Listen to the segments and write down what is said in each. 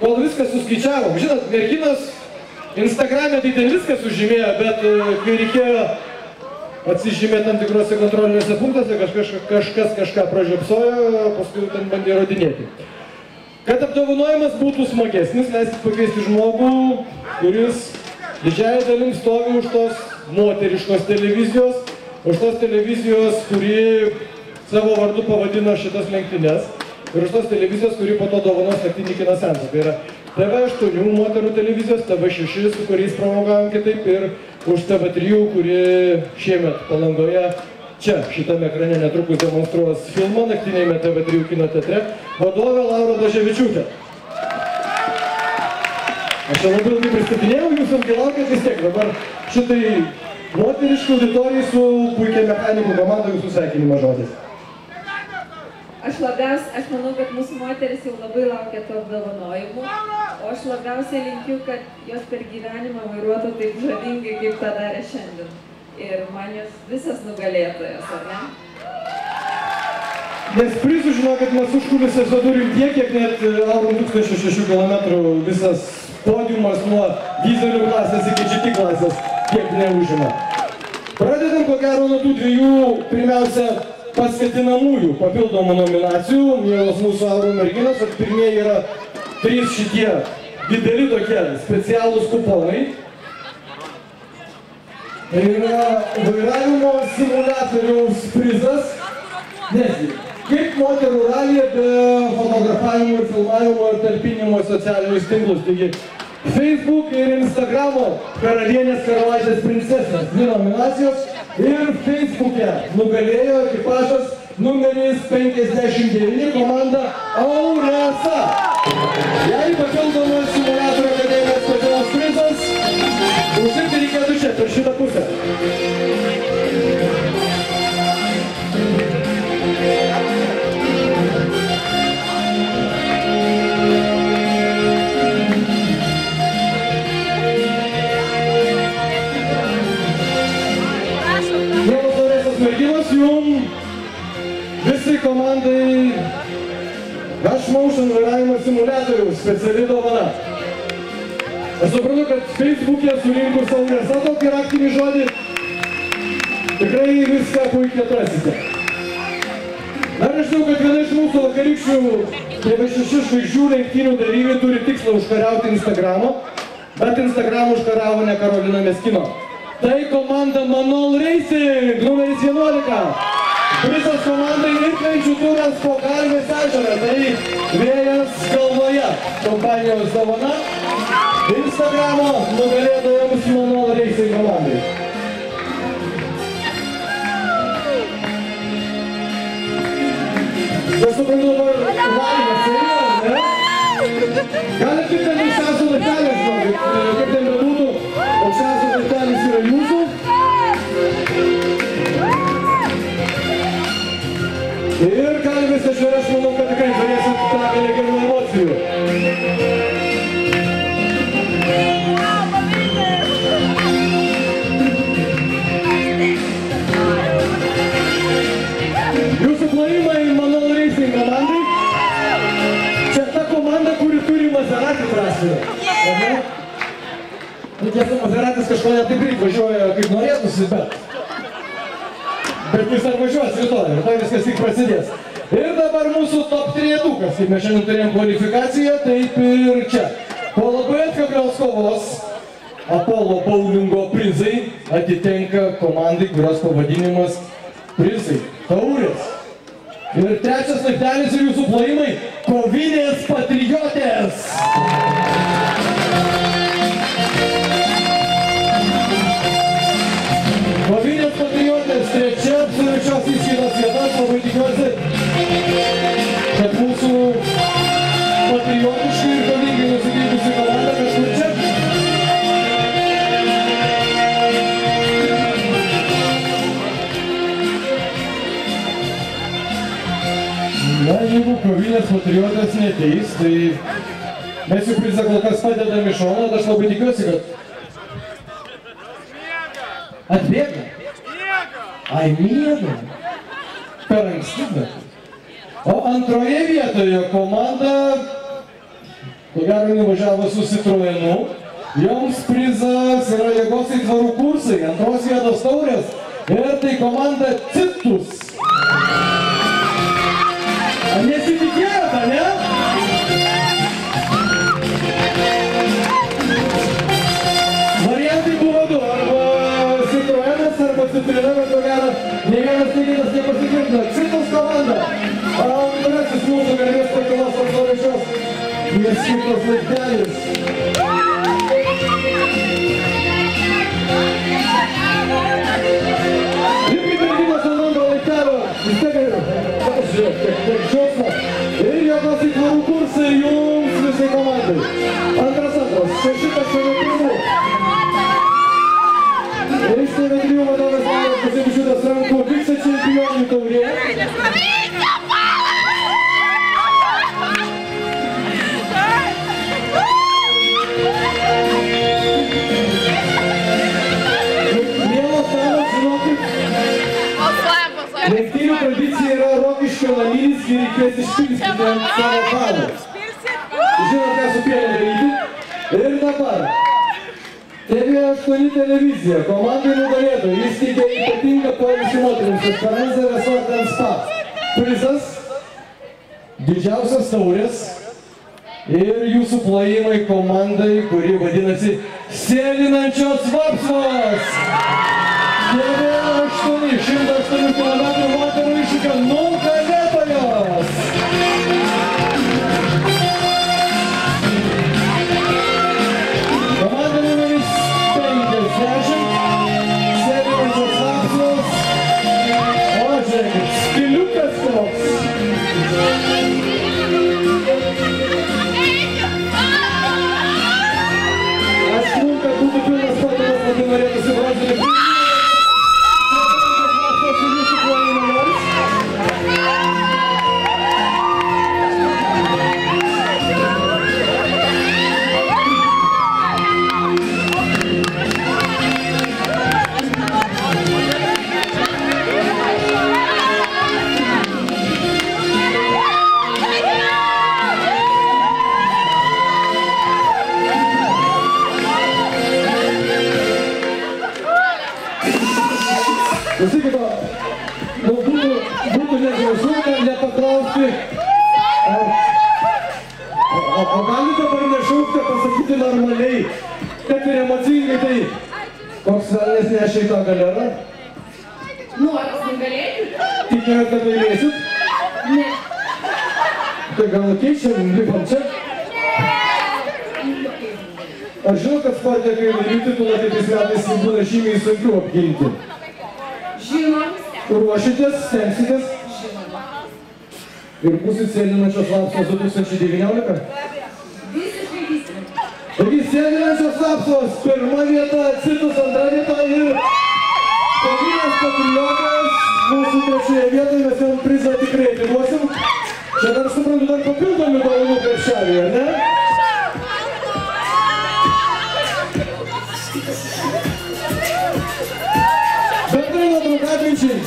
kol viską suskaičiavom. Žinot, merginos Instagram'e tai ten viską sužymėjo, bet kai reikėjo atsižymėti tam tikrose kontrolinėse punktuose, kažkas kažką pražiopsojo, paskui ten bandė rodinėti. Kad apdovanojimas būtų smagesnis, leiskit pakviesti žmogų, kuris didžiąją dalim stovi už tos moteriškos televizijos, už tos televizijos, kuri savo vardu pavadino šitas lenktynes, ir už tos televizijos, kuri po to dovanos naktinį kino seansą. Tai yra TV8 moterų televizijos, TV6, su kuriais pramogavom kitaip, ir už TV3, kuri šiemet Palangoje čia, šitame ekrane netrukus demonstruos filmą naktinėme TV3 kino teatre, vadovė Laura Blaževičiūtė. Aš čia labai ilgai pristatinėjau, jūs apgilaukėt vis tiek. Dabar šitai moteriškų auditorijai su puikia mechanikų komanda jūsų sveikinimo žodis. Aš manau, kad mūsų moteris jau labai laukia to apdovanojimų, o aš labiausiai linkiu, kad jos per gyvenimą vairuotų taip žavingai, kaip tą darė šiandien. Ir man jos visas nugalėtojas, ar ne? Nes prizų, žinokit, mes užkulisėse turim tiek, kiek net Aurum 1006 km visas podiumas nuo dizelių klasės iki GT klasės tiek neužima. Pradedam ko gero nuo tų dviejų, pirmiausia, paskatinamųjų papildomų nominacijų, mielos mūsų Aurum merginos, o pirmieji yra 3 šitie dideli tokie specialūs kuponai. Tai yra vairavimo simuliatoriaus prizas, nesgi, kaip moterų ralyje be fotografavimo ir filmavimo ir talpinimo socialinius tinklus. Taigi, Facebook ir Instagramo karalienės karalaitės princesės 2 nominacijos ir Facebook'e nugalėjo ekipažas numeris 59 komanda Auresa. Jei papildomas simuliatorių akademijos specialus prizas, užsirti reikėtų čia, per šitą pusę. Merginos, jum visai komandai H-Motion vairavimo simuliatoriaus speciali dovana. Aš suprantu, kad Facebook'e surinkus Auresa tokį raktinį žodį, tikrai viską puikiai atrasite. Dar aš žinau, kad viena iš mūsų vakarykščių TV6 žvaigždžių lenktynių dalyvių turi tikslą užkariauti Instagramą, bet Instagramą užkaravo ne Karolina Meskino. Tai komanda Manol Racing, numeris 11. Prizas komandai Irklenčių turas po Galvės ežerą. Tai Vėjas galvoje kompanijos dovana. Instagramo nugalėtojams Manol Racing komandai. Aš suprantu dabar laimės, ne? Galit kaip ten aukščiausių laiptelės, kaip ten bebūtų, aukščiausių laiptelės yra jūsų. Ir Galvės ežere, aš manau, kad tikrai turėsit begalę gerų emocijų. Jūsų plojimai Manol Racing komandai. Čia ta komanda, kuri turi Maserati trasoje. Tiesa, Maseratis kažko netaip greit važiuoja, kaip norėtųsi, bet jis dar važiuos rytoj, ir tai viskas tik prasidės. Ir dabar mūsų top 3-tukas, kaip mes šiandien turėjom kvalifikaciją, taip ir čia. Po labai atkaklios kovos Apollo bowlingo prizai atitenka komandai, kurios pavadinimas prizai Taurės. Ir trečias laiptelis ir jūsų plojimai Kovinės patriotės. Kovinės patriotės, trečia absoliučios įskaitos vietas, labai tikiuosi, kad mūsų patriotiškai ir kovingai nusiteikusi komanda kažkur čia. Na, jeigu Kovinės patriotės neteis, tai mes jų prizą kol kas padedam į šoną, aš labai tikiuosi, kad atbėga. Ai, miega. Per anksti, bet. O antroje vietoje komanda ko gero nuvažiavo su Citroenu. Joms prizas yra jėgos aitvarų kursai, antros vietos taurės ir tai komanda Citus. Ar nesitikėjote, ne? Variantai buvo du, arba Citroenas, arba Citroena, bet ko gero, nei vienas kitas nepasitvirtina. Citus komanda. Antrasis mūsų garbės pakilos apsvarėšios. Jis skirtas laiptelis. Lipkite merginos ant antro laiptelio. Vis tiek kiek džiaugsmo. Ir jėgos aitvarų kursai jums visai komandai. Antras, 6 Iš TV3 vadovas Maras Pasibišiūtas rankų Viksa čempionų taurė. Mielas damas, žinokit, lenktynių tradicija yra Rokiškio naminis ir reikės išpilstyti ant savo kalų. Žinot, ką su pienu daryti? Ir dabar TV8 televizija, komandai nugalėtojai įsteigė ypatingą poilsį moterims Esperanza Resort & Spa. Prizas, didžiausias taurės ir jūsų plojimai komandai, kuri vadinasi Sėlinančios Vapsvos. TV8 108 km moterų iššūkio nugalėtojos. Komanda numeris 50, Sėlinančios Vapsvos. O, žiūrėkit, stiliukas koks. Aš manau, kad būtų pilnas patogas, labai norėtųsi bronzinį prizą. Klausykite, būtų negražu nepaklausti, o gali dabar nešaukti, pasakyti normaliai, kad ir emocingai tai, koks velnės nešia į tą galerą? Noras nugalėti? Tikėjot, kad laimėsit? Ne. Tai gal keičiam, lipam čia? Aš žinau, kad sporte, kai laimė titulą, tai tais metais būna žymiai sunkiau apginti. Žinom. Ruošitės, stengsitės? Žinoma. Ir būsit Sėlinančios Vapsvos 2019? Visiškai visi. Taigi Sėlinančios Vapsvos, pirma vieta, Citus antra vieta ir Kavinės Patriotas mūsų trečioje vietoje, mes jam prizą tikrai atiduosim. Čia dar suprantu, dar papildomi dovanų krepšeliai, ar ne? Bendrai nuotrauka atminčiai.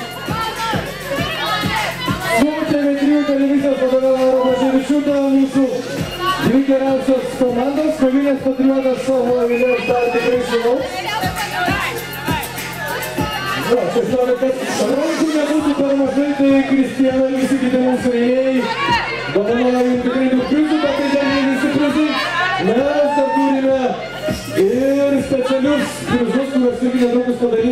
Su TV3 televizijos vadove Laura Blaževičiūtė, mūsų dvi geriausios komandos, Kavinės Patriotas savo eilės dar tikrai sulauks. Aš noriu, kad rankų nebūtų per mažai, tai Kristiana ir visi kiti mūsų rėmėjai dovanoja jums tikrai daug prizų, bet tai dar ne visi prizai. Mes dar turime ir specialius prizus, kuriuos irgi netrukus padarysime.